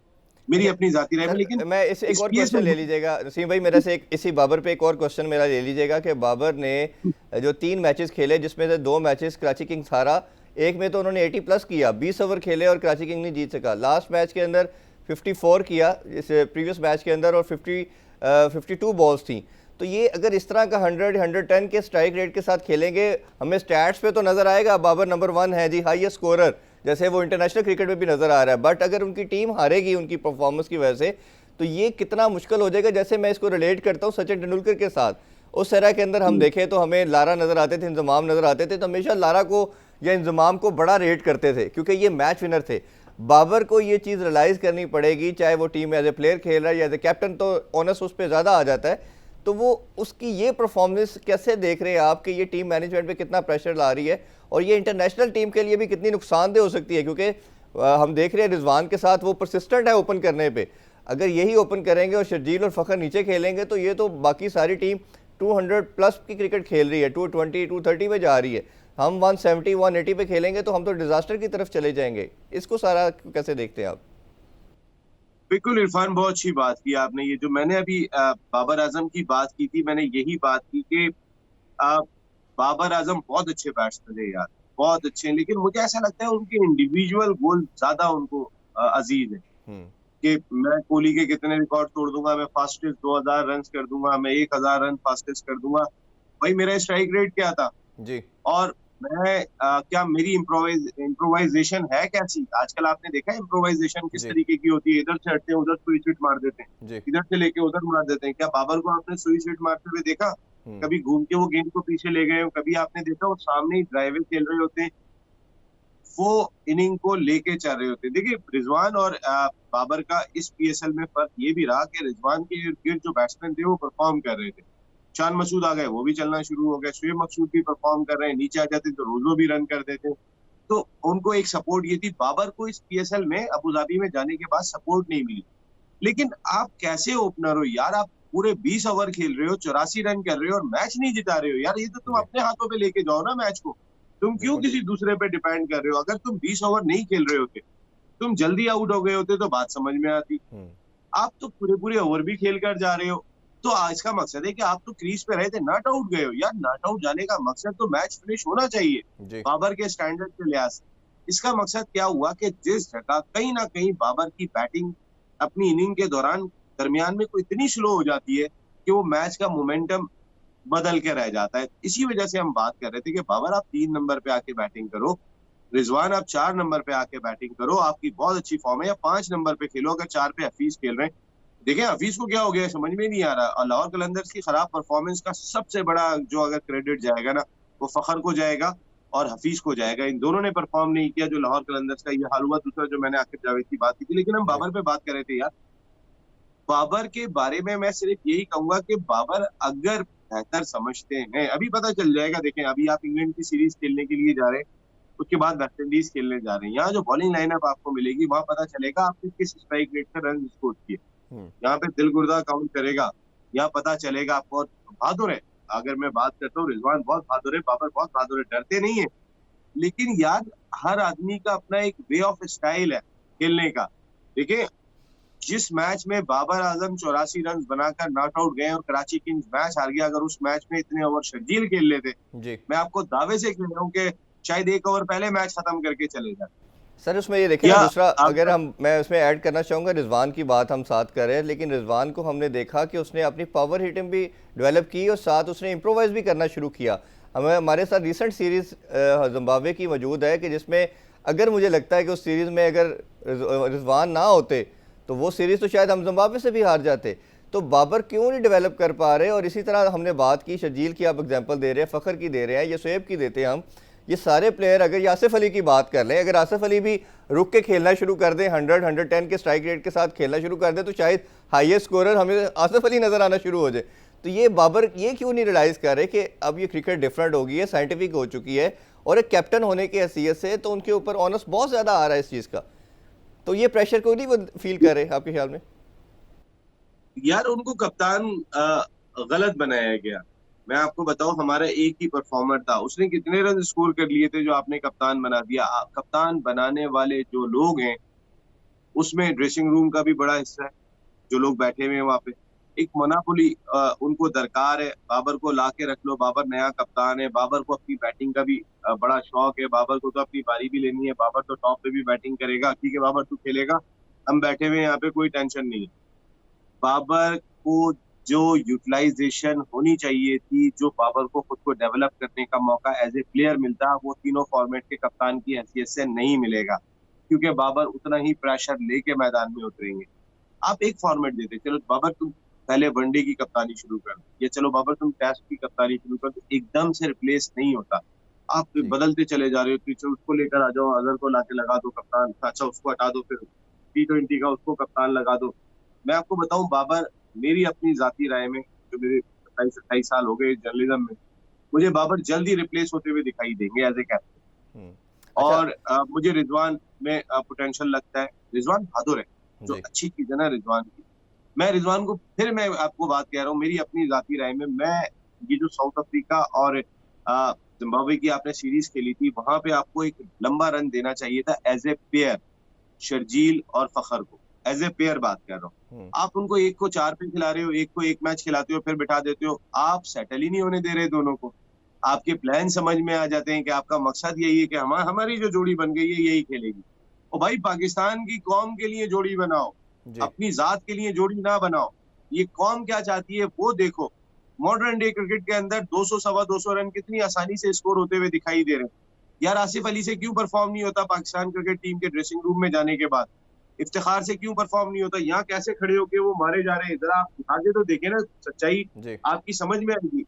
मेरी अच्छा अपनी जाती राय में। सर, लेकिन मैं इस एक इस और पीएस क्वेश्चन ले में लीजिएगा नसीम भाई मेरा से, एक इसी बाबर पे एक और क्वेश्चन मेरा ले लीजिएगा कि बाबर ने जो 3 मैचेस खेले जिसमें से 2 मैचेस कराची किंग्स हारा, एक में तो उन्होंने 80 प्लस किया, 20 ओवर खेले और कराची किंग नहीं जीत सका। लास्ट मैच के अंदर 54 किया इस प्रीवियस मैच के अंदर, और 52 बॉल्स थी। तो ये अगर इस तरह का 100-110 के स्ट्राइक रेट के साथ खेलेंगे, हमें स्टैट्स पे तो नज़र आएगा बाबर नंबर 1 है जी, हाईएस्ट स्कोरर, जैसे वो इंटरनेशनल क्रिकेट में भी नज़र आ रहा है। बट अगर उनकी टीम हारेगी उनकी परफॉर्मेंस की वजह से, तो ये कितना मुश्किल हो जाएगा। जैसे मैं इसको रिलेट करता हूँ सचिन तेंदुलकर के साथ, उस तरह के अंदर हम देखें तो हमें लारा नज़र आते थे, इंजमाम नज़र आते थे, तो हमेशा लारा को या इंजमाम को बड़ा रेट करते थे क्योंकि ये मैच विनर थे। बाबर को ये चीज़ रियलाइज़ करनी पड़ेगी, चाहे वो टीम एज ए प्लेयर खेल रहा है या एज ए कैप्टन, तो ऑनस उस पर ज़्यादा आ जाता है। तो वो उसकी ये परफॉर्मेंस कैसे देख रहे हैं आप कि ये टीम मैनेजमेंट पे कितना प्रेशर ला रही है, और ये इंटरनेशनल टीम के लिए भी कितनी नुकसानदेह हो सकती है, क्योंकि हम देख रहे हैं रिजवान के साथ वो परसिस्टेंट है ओपन करने पे। अगर यही ओपन करेंगे और शर्जील और फ़खर नीचे खेलेंगे तो ये तो बाकी सारी टीम 200 प्लस की क्रिकेट खेल रही है, 220 230 पे जा रही है, हम 170 180 पे खेलेंगे तो हम तो डिजास्टर की तरफ चले जाएंगे। इसको सारा कैसे देखते हैं आप? बिल्कुल इरफान, बहुत अच्छी बात की आपने। ये जो मैंने अभी बाबर आजम की बात की थी, मैंने यही बात की कि अ, बाबर आजम बहुत अच्छे बैट्समैन है यार, बहुत अच्छे हैं, लेकिन मुझे ऐसा लगता है उनके इंडिविजुअल गोल ज्यादा उनको अजीज है। हम्म। कि मैं कोहली के कितने रिकॉर्ड तोड़ दूंगा, मैं फास्टेस्ट 2000 रन कर दूंगा, मैं 1000 रन फास्टेस्ट कर दूंगा। भाई मेरा स्ट्राइक रेट क्या था, जी और मैं क्या मेरी इम्प्रोवाइजेशन है कैसी? आजकल आपने देखा है इम्प्रोवाइजेशन किस जी तरीके की होती है, इधर से हटते हैं उधर सुई स्विट मार देते हैं, जी। इधर से लेके उधर मार देते हैं। क्या बाबर को आपने सुई स्विट मारते हुए देखा? हम्म। कभी घूम के वो गेंद को पीछे ले गए हो? कभी आपने देखा वो सामने ही ड्राइवे खेल रहे होते हैं, वो इनिंग को लेके चल रहे होते हैं। देखिए रिजवान और बाबर का इस पीएसएल में फर्क ये भी रहा कि रिजवान के इर्द गिर्द जो बैट्समैन थे वो परफॉर्म कर रहे थे। शान मसूद आ गए, वो भी चलना शुरू हो गए, शुएब मकसूद भी परफॉर्म कर रहे हैं, नीचे आ जाते तो रोजो भी रन कर देते। तो उनको एक सपोर्ट ये थी। बाबर को इस पीएसएल में अबू धाबी में जाने के बाद सपोर्ट नहीं मिली। लेकिन आप कैसे ओपनर हो यार, आप पूरे 20 ओवर खेल रहे हो, 84 रन कर रहे हो और मैच नहीं जिता रहे हो यार, ये तो तुम जी अपने हाथों पे लेके जाओ ना मैच को। तुम क्यों बिल्कुल ठीक। किसी दूसरे पे डिपेंड कर रहे हो? अगर तुम 20 ओवर नहीं खेल रहे होते, तुम जल्दी आउट हो गए होते तो बात समझ में आती। हम्म। आप तो पूरे पूरे ओवर भी खेल कर जा रहे हो, तो इसका मकसद है कि आप तो क्रीज पे रहे थे, नॉट आउट गए हो यार। नॉट आउट जाने का मकसद तो मैच फिनिश होना चाहिए जी बाबर के स्टैंडर्ड के लिहाज से। इसका मकसद क्या हुआ कि जिस जगह कहीं ना कहीं बाबर की बैटिंग अपनी इनिंग के दौरान दरमियान में कोई इतनी स्लो हो जाती है कि वो मैच का मोमेंटम बदल के रह जाता है। इसी वजह से हम बात कर रहे थे कि बाबर आप 3 नंबर पे आके बैटिंग करो, रिजवान आप 4 नंबर पे आके बैटिंग करो, आपकी बहुत अच्छी फॉर्म है, या 5 नंबर पे खेलो अगर 4 पे हफीज खेल रहे हैं। देखें हफीज को क्या हो गया समझ में नहीं आ रहा, और लाहौर कलंदर्स की खराब परफॉर्मेंस का सबसे बड़ा जो अगर क्रेडिट जाएगा ना, वो फखर को जाएगा और हफीज को जाएगा। इन दोनों ने परफॉर्म नहीं किया जो लाहौर कलंदर्स का ये हाल हुआ। दूसरा जो मैंने आखिर जावेद की बात की थी, लेकिन हम जी बाबर पे बात कर रहे थे यार। बाबर के बारे में मैं सिर्फ यही कहूंगा कि बाबर अगर बेहतर समझते हैं, अभी पता चल जाएगा। देखें अभी आप इंग्लैंड की सीरीज खेलने के लिए जा रहे हैं, उसके बाद वेस्ट इंडीज खेलने जा रहे हैं, यहाँ जो बॉलिंग लाइनअप आपको मिलेगी वहां पता चलेगा आपने किस स्ट्राइक रेट से रन स्कोर किए। हम्म। यहाँ पे दिल गुर्दा काउंट करेगा, यहाँ पता चलेगा आपको। और बहादुर है, अगर मैं बात करता हूँ, रिजवान बहुत बहादुर है, बाबर बहुत बहादुर है, डरते नहीं है। लेकिन यार हर आदमी का अपना एक वे ऑफ स्टाइल है खेलने का। देखिए जिस मैच में बाबर आजम 84 रन बनाकर नॉट आउट गए और कराची किंग्स मैच हार गया, अगर उस मैच में इतने ओवर शर्जील खेल लेते, जी मैं आपको दावे से कह रहा हूँ कि शायद 1 ओवर पहले मैच खत्म करके चले जाते। सर, उसमें ये देखें ना या दूसरा, अगर अगर हम मैं उसमें ऐड करना चाहूँगा, रिजवान की बात हम साथ कर रहे हैं, लेकिन रिजवान को हमने देखा कि उसने अपनी पावर हिटिंग भी डेवलप की और साथ उसने इम्प्रोवाइज़ भी करना शुरू किया। हमारे साथ रिसेंट सीरीज़ जिम्बाब्वे की मौजूद है कि जिसमें अगर मुझे लगता है कि उस सीरीज़ में अगर रिजवान ना होते तो वो सीरीज़ तो शायद हम जिम्बाब्वे से भी हार जाते। तो बाबर क्यों नहीं डेवलप कर पा रहे? और इसी तरह हमने बात की, शर्जील की आप एग्जांपल दे रहे हैं, फ़खर की दे रहे हैं, ये शोएब की देते हैं हम। ये सारे प्लेयर, अगर आसिफ अली की बात कर लें, अगर आसिफ अली भी रुक के खेलना शुरू कर दें, 100-110 के स्ट्राइक रेट के साथ खेलना शुरू कर दें, तो शायद हाईएस्ट स्कोरर हमें आसिफ अली नज़र आना शुरू हो जाए। तो ये बाबर ये क्यों नहीं रियलाइज़ कर रहे कि अब ये क्रिकेट डिफरेंट हो गई है, साइंटिफिक हो चुकी है, और एक कैप्टन होने की हैसियत से तो उनके ऊपर ऑनस बहुत ज़्यादा आ रहा है इस चीज़ का। तो ये प्रेशर को नहीं वो फील कर रहे आपके ख्याल में? यार उनको कप्तान गलत बनाया गया। मैं आपको बताऊं, हमारा एक ही परफॉर्मर था, उसने कितने रन स्कोर कर लिए थे जो आपने कप्तान बना दिया। कप्तान बनाने वाले जो लोग हैं उसमें ड्रेसिंग रूम का भी बड़ा हिस्सा है, जो लोग बैठे हुए हैं वहां पे। एक मोनापोली उनको दरकार है। बाबर को ला के रख लो, बाबर नया कप्तान है, बाबर को अपनी बैटिंग का भी बड़ा शौक है, बाबर को तो अपनी बारी भी लेनी है, बाबर तो टॉप पे भी बैटिंग करेगा। ठीक है बाबर तू खेलेगा, हम बैठे हुए हैं यहाँ पे, कोई टेंशन नहीं है। बाबर को जो यूटिलाइजेशन होनी चाहिए थी, जो बाबर को खुद को डेवलप करने का मौका एज ए प्लेयर मिलता, वो तीनों फॉर्मेट के कप्तान की हैसियत से नहीं मिलेगा, क्योंकि बाबर उतना ही प्रेशर लेके मैदान में उतरेंगे। आप एक फॉर्मेट देते, चलो बाबर तुम पहले वनडे की कप्तानी शुरू कर दो, या चलो बाबर तुम टेस्ट की कप्तानी शुरू कर दो, एकदम से रिप्लेस नहीं होता। आप जी। बदलते चले जा रहे हो, पीछे उसको लेकर आ जाओ, अजहर को लाके लगा दो कप्तान, अच्छा उसको हटा दो, फिर T20 का उसको कप्तान लगा दो। मैं आपको बताऊं, बाबर, मेरी अपनी जाती राय में, जो मेरे 27-28 साल हो गए जर्नलिज्म में, मुझे बाबर जल्दी रिप्लेस होते हुए दिखाई देंगे एज ए कैप्टन। अच्छा। और मुझे रिजवान में पोटेंशियल लगता है। रिजवान बहादुर है, जो जी। अच्छी चीज है ना रिजवान की। मैं रिजवान को, फिर मैं आपको बात कह रहा हूँ, मेरी अपनी जाती राय में, मैं ये जो साउथ अफ्रीका और जिम्बाब्वे की आपने सीरीज खेली थी, वहां पे आपको एक लंबा रन देना चाहिए था एज ए पेयर, शर्जील और फखर को, एज ए पेयर बात कर रहा हूँ। आप उनको एक को 4 पे खिला रहे हो, एक को एक मैच खिलाते हो, फिर बिठा देते हो। आप सेटल ही नहीं होने दे रहे दोनों को। आपके प्लान समझ में आ जाते हैं कि आपका मकसद यही है कि हमारी जो जोड़ी बन गई है यही खेलेगी। और भाई पाकिस्तान की कौम के लिए जोड़ी बनाओ, जी। अपनी जात के लिए जोड़ी ना बनाओ। ये कौम क्या चाहती है वो देखो। मॉडर्न डे क्रिकेट के अंदर 200 सवा 200 रन कितनी आसानी से स्कोर होते हुए दिखाई दे रहे हैं। यार आसिफ अली से क्यों परफॉर्म नहीं होता पाकिस्तान क्रिकेट टीम के ड्रेसिंग रूम में जाने के बाद? इफ्तिखार से क्यों परफॉर्म नहीं होता? यहाँ कैसे खड़े होके वो मारे जा रहे हैं? जरा आप आगे तो देखें ना, सच्चाई जी। आपकी समझ में आएगी।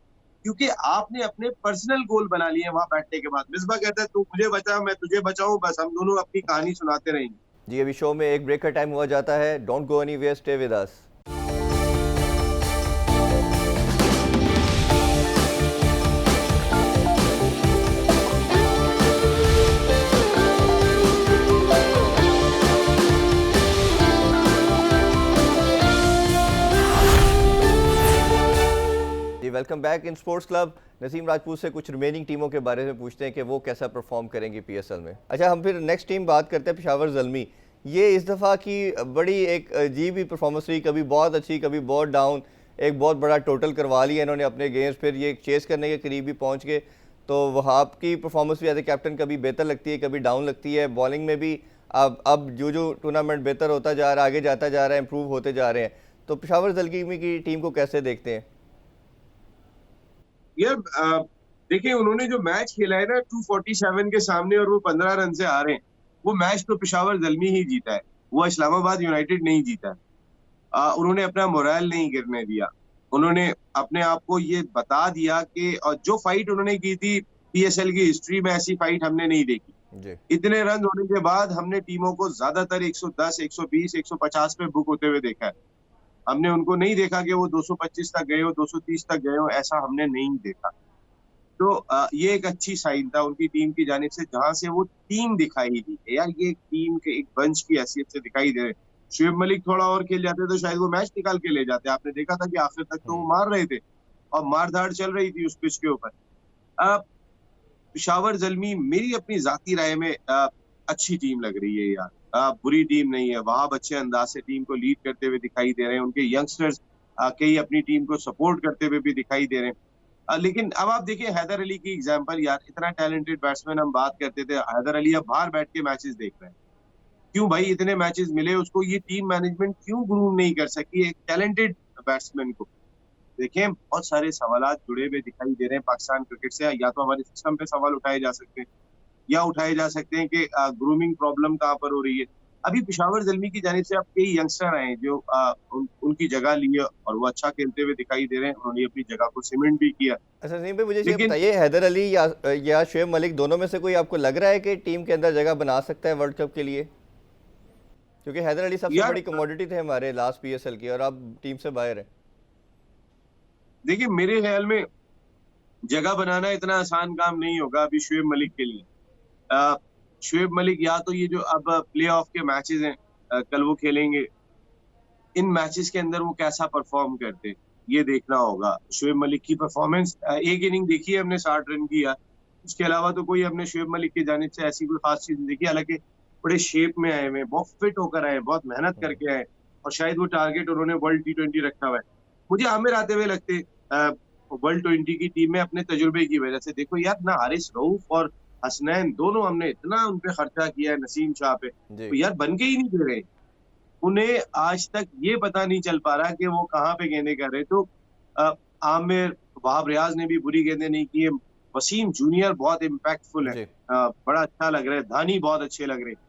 क्योंकि आपने अपने पर्सनल गोल बना लिए वहां बैठने के बाद। मिसबा कहता है तू मुझे बचा, मैं तुझे बचाऊं, बस हम दोनों अपनी कहानी सुनाते रहेंगे। जी, अभी शो में एक ब्रेक का टाइम हुआ जाता है। Don't go anywhere, stay with us. जी, welcome back in sports club. Naseem Rajput से कुछ रिमेनिंग टीमों के बारे में पूछते हैं कि वो कैसा परफॉर्म करेंगी पीएसएल में। अच्छा, हम फिर नेक्स्ट टीम बात करते हैं, पेशावर ज़ल्मी। ये इस दफ़ा की बड़ी एक अजीब ही परफॉर्मेंस रही, कभी बहुत अच्छी, कभी बहुत डाउन। एक बहुत बड़ा टोटल करवा लिया इन्होंने अपने गेम्स, फिर ये चेस करने के करीब भी पहुँच गए। तो वहाब की परफॉर्मेंस भी एज ए कैप्टन कभी बेहतर लगती है, कभी डाउन लगती है। बॉलिंग में भी अब जो टूर्नामेंट बेहतर होता जा रहा है, आगे जाता जा रहा है, इंप्रूव होते जा रहे हैं। तो पेशावर ज़ल्मी की टीम को कैसे देखते हैं? यार देखिए, उन्होंने जो मैच खेला है ना 247 के सामने, और वो 15 रन से आ रहे हैं, वो मैच तो पेशावर ज़ल्मी ही जीता है, वो इस्लामाबाद यूनाइटेड नहीं जीता है। उन्होंने अपना मोरल नहीं गिरने दिया। उन्होंने अपने आप को ये बता दिया कि जो फाइट उन्होंने की थी पीएसएल की हिस्ट्री में, ऐसी फाइट हमने नहीं देखी। जी। इतने रन होने के बाद हमने टीमों को ज्यादातर 110, 120, 150 पे बुक होते हुए देखा है। हमने उनको नहीं देखा कि वो 225 तक गए हो, 230 तक गए हो, ऐसा हमने नहीं देखा। तो ये एक अच्छी साइन था उनकी टीम की जानिब से, जहां से वो टीम दिखाई दी यार, ये टीम के एक बंच की हैसियत से दिखाई दे रहे। शुएब मलिक थोड़ा और खेल जाते तो शायद वो मैच निकाल के ले जाते। आपने देखा था कि आखिर तक तो वो मार रहे थे और मारधाड़ चल रही थी उस पिच के ऊपर। पेशावर ज़ल्मी मेरी अपनी जाती राय में अच्छी टीम लग रही है यार। बुरी टीम नहीं है। वहाब अच्छे अंदाज से टीम को लीड करते हुए दिखाई दे रहे हैं। उनके यंगस्टर्स कई अपनी टीम को सपोर्ट करते हुए भी दिखाई दे रहे हैं। लेकिन अब आप देखिए हैदर अली की एग्जांपल यार, इतना टैलेंटेड बैट्समैन हम बात करते थे, हैदर अली अब बाहर बैठ के मैचेस देख रहे हैं। क्यों भाई? इतने मैचेस मिले उसको, ये टीम मैनेजमेंट क्यों ग्रूम नहीं कर सकी एक टैलेंटेड बैट्समैन को? देखें, बहुत सारे सवालात जुड़े हुए दिखाई दे रहे हैं पाकिस्तान क्रिकेट से। या तो हमारे सिस्टम पे सवाल उठाए जा सकते हैं, या उठाए जा सकते हैं कि ग्रूमिंग प्रॉब्लम कहाँ पर हो रही है। अभी पेशावर ज़ल्मी की जानिब से अब कई यंगस्टर आए हैं जो उनकी जगह ली है और वो अच्छा खेलते हुए दिखाई दे रहे हैं। उन्होंने अपनी जगह को सीमेंट भी किया। अच्छा नसीम भाई, मुझे ये लेकिन बताइए, हैदर अली या शुएब मलिक दोनों में से कोई आपको लग रहा है कि टीम के अंदर जगह बना सकता है वर्ल्ड कप के लिए? क्योंकि हैदर अली सबसे यार बड़ी कमोडिटी थे हमारे लास्ट पीएसएल की, और अब टीम से बाहर है। देखिए, मेरे ख्याल में जगह बनाना इतना आसान काम नहीं होगा अभी शुएब मलिक के लिए। अ, शुएब मलिक या तो ये जो अब प्लेऑफ के मैचेस हैं, कल वो खेलेंगे, इन मैचेस के अंदर वो कैसा परफॉर्म करते हैं, ये देखना होगा। शुएब मलिक की परफॉर्मेंस, एक इनिंग देखी है हमने, 60 रन किया। उसके अलावा तो कोई हमने शुएब मलिक की जानिब से ऐसी कोई खास चीज नहीं देखी। हालांकि बड़े शेप में आए हुए हैं, बहुत फिट होकर आए हैं, बहुत मेहनत करके आए, और शायद वो टारगेट उन्होंने वर्ल्ड T20 रखा हुआ है। मुझे आमिर आते हुए लगते वर्ल्ड 20 की टीम में अपने तजुर्बे की वजह से। देखो यार, ना हारिस रऊफ और हसनैन दोनों हमने इतना उन पे खर्चा किया है, नसीम शाह पे, जी। तो यार बन के ही नहीं दे रहे। उन्हें आज तक ये पता नहीं चल पा रहा कि वो कहाँ पे गेंदें कर रहे। तो अ, आमिर, वहाब रियाज ने भी बुरी गेंदें नहीं की है। वसीम जूनियर बहुत इम्पैक्टफुल है, जी। बड़ा अच्छा लग रहा है। धानी बहुत अच्छे लग रहे हैं।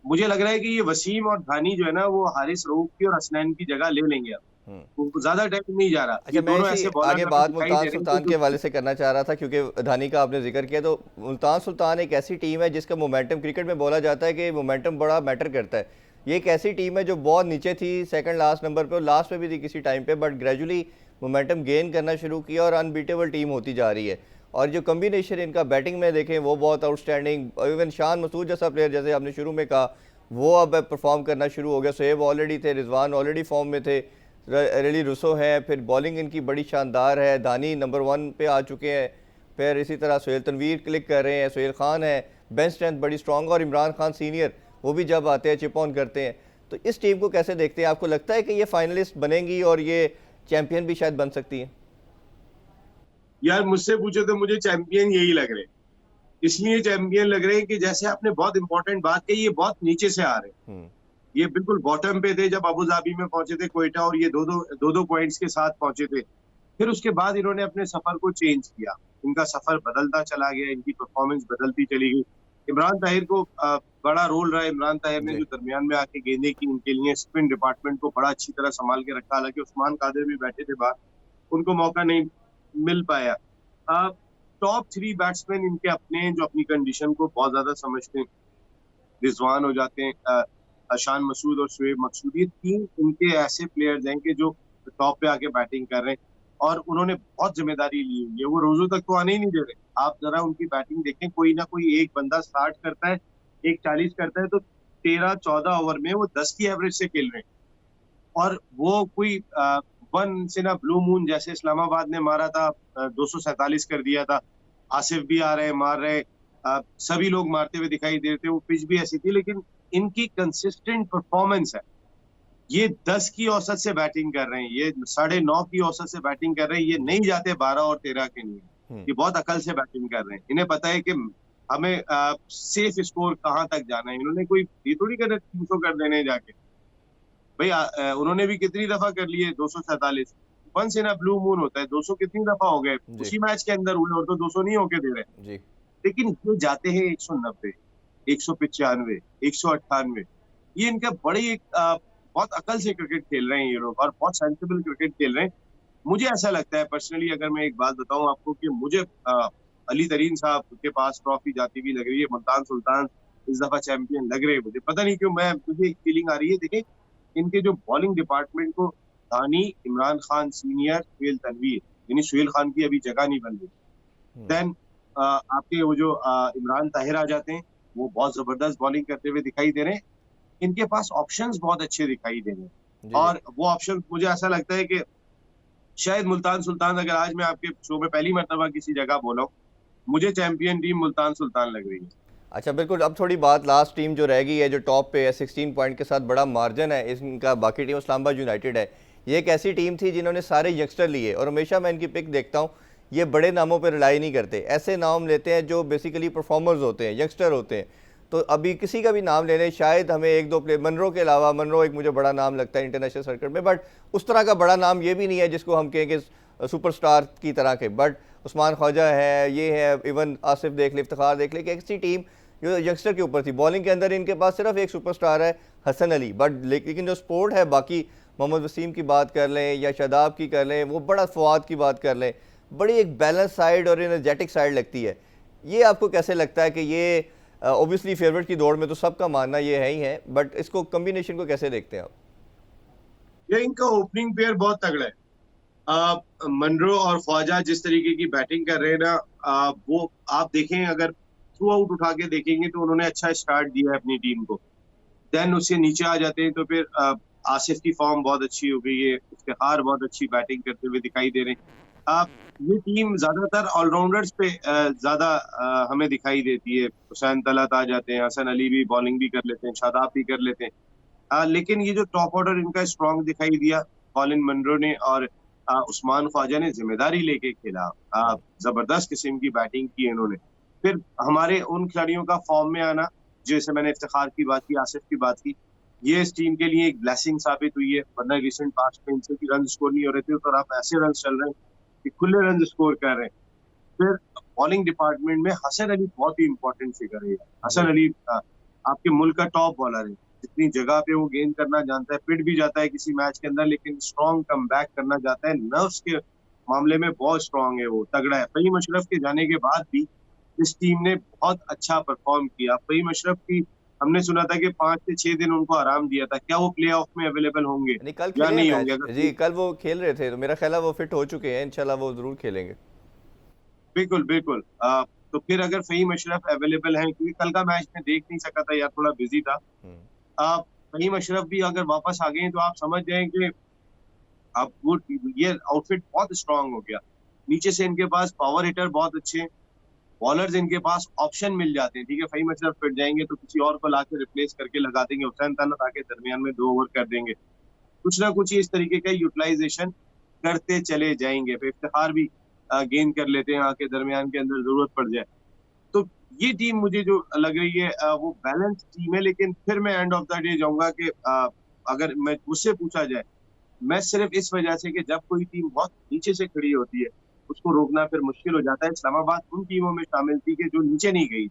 मुझे लग रहा है कि ये वसीम और धानी जो है ना, वो हारिस रऊफ की और हसनैन की जगह ले लेंगे अब। हम्म। उनको ज्यादा टाइम नहीं जा रहा। अच्छा, ये मैं दोनों इसी ऐसे बॉलर आगे हमें बात दिखाई मुल्तान दे रहे हैं सुल्तान कि के जो हवाले से करना चाह रहा था, क्योंकि धानी का आपने जिक्र किया। तो मुल्तान सुल्तान एक ऐसी टीम है जिसका मोमेंटम, क्रिकेट में बोला जाता है कि मोमेंटम बड़ा मैटर करता है। ये एक ऐसी टीम है जो बहुत नीचे थी, सेकंड लास्ट नंबर पे, और लास्ट में भी थी किसी टाइम पे, बट ग्रेजुअली मोमेंटम गेन करना शुरू किया और अनबीटेबल टीम होती जा रही है। और जो कम्बिनेशन इनका बैटिंग में देखें वो बहुत आउटस्टैंडिंग। इवन शान मसूद जैसा प्लेयर, जैसे आपने शुरू में कहा, वो अब परफॉर्म करना शुरू हो गया। सोहेब ऑलरेडी थे, रिजवान ऑलरेडी फॉर्म में थे, रेली रुसो है, फिर बॉलिंग इनकी बड़ी शानदार है, दानी नंबर 1 पे आ चुके हैं, फिर इसी तरह सोहेल तनवीर क्लिक कर रहे हैं, सोहेल खान है, बेंच स्ट्रेंथ बड़ी स्ट्रॉन्ग, और इमरान खान सीनियर वो भी जब आते हैं चिप ऑन करते हैं। तो इस टीम को कैसे देखते हैं? आपको लगता है कि ये फाइनलिस्ट बनेंगी और ये चैंपियन भी शायद बन सकती है? यार मुझसे पूछे तो मुझे चैंपियन यही लग रहे हैं। इसलिए चैंपियन लग रहे हैं कि जैसे आपने बहुत इंपॉर्टेंट बात कही, ये बहुत नीचे से आ रहे हैं। हम्म। ये बिल्कुल बॉटम पे थे जब अबू धाबी में पहुंचे थे क्वेटा, और ये दो दो पॉइंट्स के साथ पहुंचे थे। फिर उसके बाद इन्होंने अपने सफर को चेंज किया। इनका सफर बदलता चला गया, इनकी परफॉर्मेंस बदलती चली गई। इमरान ताहिर को बड़ा रोल रहा है। इमरान ताहिर ने जी। जो दरमियान में आके गेंदें की, इनके लिए स्पिन डिपार्टमेंट को बड़ा अच्छी तरह संभाल के रखा। हालांकि उस्मान कादिर भी बैठे थे बाहर, उनको मौका नहीं मिल पाया। टॉप 3 बैट्समैन इनके अपने हैं जो अपनी कंडीशन को बहुत ज्यादा समझते हैं। रिजवान हो जाते हैं, शान मसूद और शुएब मकसूद, ये 3 इनके ऐसे प्लेयर्स हैं कि जो टॉप पे आके बैटिंग कर रहे हैं, और उन्होंने बहुत जिम्मेदारी ली हुई है। वो रोजों तक तो आने ही नहीं दे रहे। आप जरा उनकी बैटिंग देखें, कोई ना कोई एक बंदा स्टार्ट करता है, एक 40 करता है, तो 13-14 ओवर में वो 10 की एवरेज से खेल रहे हैं। और वो कोई वन से ना ब्लू मून जैसे इस्लामाबाद ने मारा था, 247 कर दिया था। आसिफ भी आ रहे हैं, मार रहे, सभी लोग मारते हुए दिखाई दे रहे थे। वो पिच भी ऐसी थी, लेकिन इनकी कंसिस्टेंट परफॉर्मेंस है। ये 10 की औसत से बैटिंग कर रहे हैं, ये 9.5 की औसत से बैटिंग कर रहे हैं। ये नहीं जाते 12 और 13 के लिए। हम्म। ये बहुत अकल से बैटिंग कर रहे हैं। इन्हें पता है कि हमें सेफ स्कोर कहाँ तक जाना है। इन्होंने कोई ये थोड़ी कर 300 कर देने हैं जाके। भाई उन्होंने भी कितनी दफा कर लिए 247। वन से ना ब्लू मून होता है। 200 कितनी दफा हो गए जी। उसी मैच के अंदर हुए, और तो 200 नहीं होके दे रहे। जी। लेकिन ये जाते हैं 190, 195, 198। ये इनका बड़ी एक बहुत अकल से क्रिकेट खेल रहे हैं ये लोग, और बहुत सेंसिबल क्रिकेट खेल रहे हैं। मुझे ऐसा लगता है पर्सनली, अगर मैं एक बात बताऊं आपको, कि मुझे अली तरीन साहब के पास ट्रॉफी जाती हुई लग रही है। मुल्तान सुल्तान इस दफा चैंपियन लग रहे हैं। मुझे पता नहीं क्यों, मुझे एक फीलिंग आ रही है। देखें, इनके जो बॉलिंग डिपार्टमेंट को धानी, इमरान खान सीनियर, सुहेल तनवीर, यानी सुहेल खान की अभी जगह नहीं बन रही। देन आपके वो जो इमरान ताहिर आ जाते हैं, वो बहुत जबरदस्त बॉलिंग करते हुए दिखाई दे रहे हैं। इनके पास ऑप्शंस बहुत अच्छे दिखाई दे रहे हैं, जी। और वो ऑप्शन मुझे ऐसा लगता है कि शायद मुल्तान सुल्तान, अगर आज मैं आपके शो में पहली मर्तबा किसी जगह बोला हूं, मुझे चैंपियन टीम मुल्तान सुल्तान लग रही है। अच्छा, बिल्कुल। अब थोड़ी बात लास्ट टीम जो रह गई है, जो टॉप पे है 16 पॉइंट के साथ, बड़ा मार्जिन है इनका बाकी टीम, इस्लामाबाद यूनाइटेड है। ये एक ऐसी टीम थी जिन्होंने सारे यंगस्टर लिए, और हमेशा मैं इनकी पिक देखता हूँ, ये बड़े नामों पर रिलाई नहीं करते, ऐसे नाम लेते हैं जो बेसिकली परफॉर्मर्स होते हैं, यंगस्टर होते हैं। तो अभी किसी का भी नाम ले लें, शायद हमें एक दो प्लेयर, मनरो के अलावा, मनरो एक मुझे बड़ा नाम लगता है इंटरनेशनल सर्किट में, बट उस तरह का बड़ा नाम ये भी नहीं है जिसको हम कहें कि सुपरस्टार की तरह के। बट उस्मान ख्वाजा है, ये है, इवन आसिफ देख ले, इफ्तिखार देख ले, कि ऐसी टीम ये यंगस्टर के ऊपर थी। बॉलिंग के अंदर इनके पास सिर्फ एक सुपरस्टार है, हसन अली, बट लेकिन जो स्पोर्ट है बाकी मोहम्मद वसीम की बात कर लें या शादाब की कर लें, वो बड़ा फवाद की बात कर लें, बड़ी एक बैलेंस साइड और एनर्जेटिक साइड लगती है। ये आपको कैसे लगता है कि ये ऑब्वियसली फेवरेट की दौड़ में तो सबका मानना ये है ही है, बट इसको कम्बिनेशन को कैसे देखते हैं आप? ये इनका ओपनिंग पेयर बहुत तगड़ा है। मनरो और ख्वाजा जिस तरीके की बैटिंग कर रहे हैं ना, वो आप देखें, अगर थ्रू आउट उठा के देखेंगे तो उन्होंने अच्छा स्टार्ट दिया है अपनी टीम को। देन उससे नीचे आ जाते हैं तो फिर आसिफ की फॉर्म बहुत अच्छी हो गई है, इफ्तिखार बहुत अच्छी बैटिंग करते हुए दिखाई दे रहे हैं। ये टीम ज्यादातर ऑलराउंडर्स पे ज्यादा हमें दिखाई देती है। हुसैन तलत आ जाते हैं, हसन अली भी बॉलिंग भी कर लेते हैं, शादाब भी कर लेते हैं। लेकिन ये जो टॉप ऑर्डर इनका स्ट्रॉन्ग दिखाई दिया, कॉलिन मनरो ने और उस्मान ख्वाजा ने जिम्मेदारी लेके खेला। जबरदस्त किस्म की बैटिंग की इन्होंने। फिर हमारे उन खिलाड़ियों का फॉर्म में आना, जैसे मैंने इफ्तिखार की बात की, आसिफ की बात की, ये इस टीम के लिए एक ब्लेसिंग साबित हुई है। वरना रिसेंट पास्ट में इनसे भी रन स्कोर नहीं हो रहे थे, और आप ऐसे रन चल रहे हैं कि खुले रन स्कोर कर रहे हैं। फिर बॉलिंग डिपार्टमेंट में हसन अली बहुत ही इंपॉर्टेंट फिगर है। हसन अली आपके मुल्क का टॉप बॉलर है। जितनी जगह पे वो गेंद करना जानता है, पिट भी जाता है किसी मैच के अंदर, लेकिन स्ट्रॉन्ग कम बैक करना चाहता है। नर्व्स के मामले में बहुत स्ट्रॉन्ग है, वो तगड़ा है। फहीम अशरफ के जाने के बाद भी इस टीम ने बहुत अच्छा परफॉर्म किया। फहीम अशरफ की हमने सुना था कि 5 से 6 दिन उनको आराम दिया था। क्या वो प्ले ऑफ में अवेलेबल होंगे नहीं, कल या खेले नहीं मैच होंगे? अगर जी, कल वो खेल रहे थे तो मेरा ख्याल है वो फिट हो चुके हैं, इंशाल्लाह वो जरूर खेलेंगे। बिल्कुल बिल्कुल। तो फिर अगर फहीम अशरफ अवेलेबल हैं, क्योंकि कल का मैच में देख नहीं सका था यार, थोड़ा बिजी था। फहीम अशरफ भी अगर वापस आ गए हैं तो आप समझ जाएं कि आप वो ये आउटफिट बहुत स्ट्रांग हो गया। नीचे से इनके पास पावर हिटर बहुत अच्छे, बॉलर्स इनके पास ऑप्शन मिल जाते हैं। ठीक है, फहीम अशरफ फिट जाएंगे तो किसी और को लाके रिप्लेस करके लगा देंगे, हुसैन तलत आके दरमियान में 2 ओवर कर देंगे। कुछ ना कुछ इस तरीके का यूटिलाइजेशन करते चले जाएंगे। फिर इफ्तिखार भी गेंद कर लेते हैं आके दरमियान के अंदर जरूरत पड़ जाए। तो ये टीम मुझे जो लग रही है वो बैलेंस टीम है। लेकिन फिर मैं एंड ऑफ द डे जाऊंगा कि अगर मैं मुझसे पूछा जाए, मैं सिर्फ इस वजह से कि जब कोई टीम बहुत नीचे से खड़ी होती है उसको रोकना फिर मुश्किल हो जाता है। इस्लामाबाद उन टीमों में शामिल थी कि जो नीचे नहीं गई।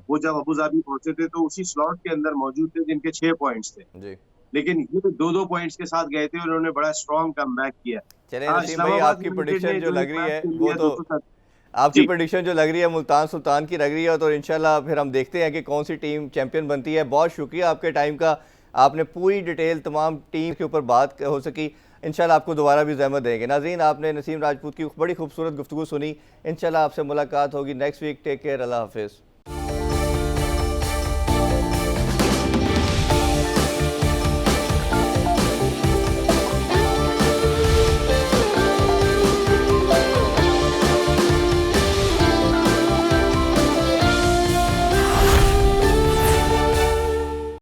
वो जब अबू धाबी पहुंचे थे तो उसी स्लॉट के अंदर मौजूद थे जिनके 6 पॉइंट्स थे जी। लेकिन ये तो 2-2 पॉइंट्स के साथ गए थे और उन्होंने बड़ा स्ट्रॉन्ग कमबैक किया। चलिए नसीम भाई, आपकी प्रेडिक्शन जो लग रही है वो तो आपकी जी। प्रेडिक्शन जो लग रही है मुल्तान सुल्तान की लग रही है, तो इंशाल्लाह फिर हम देखते हैं कि कौन सी टीम चैंपियन बनती है। बहुत शुक्रिया आपके टाइम का, आपने पूरी डिटेल तमाम टीम के ऊपर बात हो सकी। इंशाल्लाह आपको दोबारा भी ज़हमत देंगे। नाज़रीन, आपने नसीम राजपूत की बड़ी खूबसूरत गुफ्तगू सुनी। इंशाल्लाह आपसे मुलाकात होगी नेक्स्ट वीक। टेक केयर, अल्लाह हाफिज़।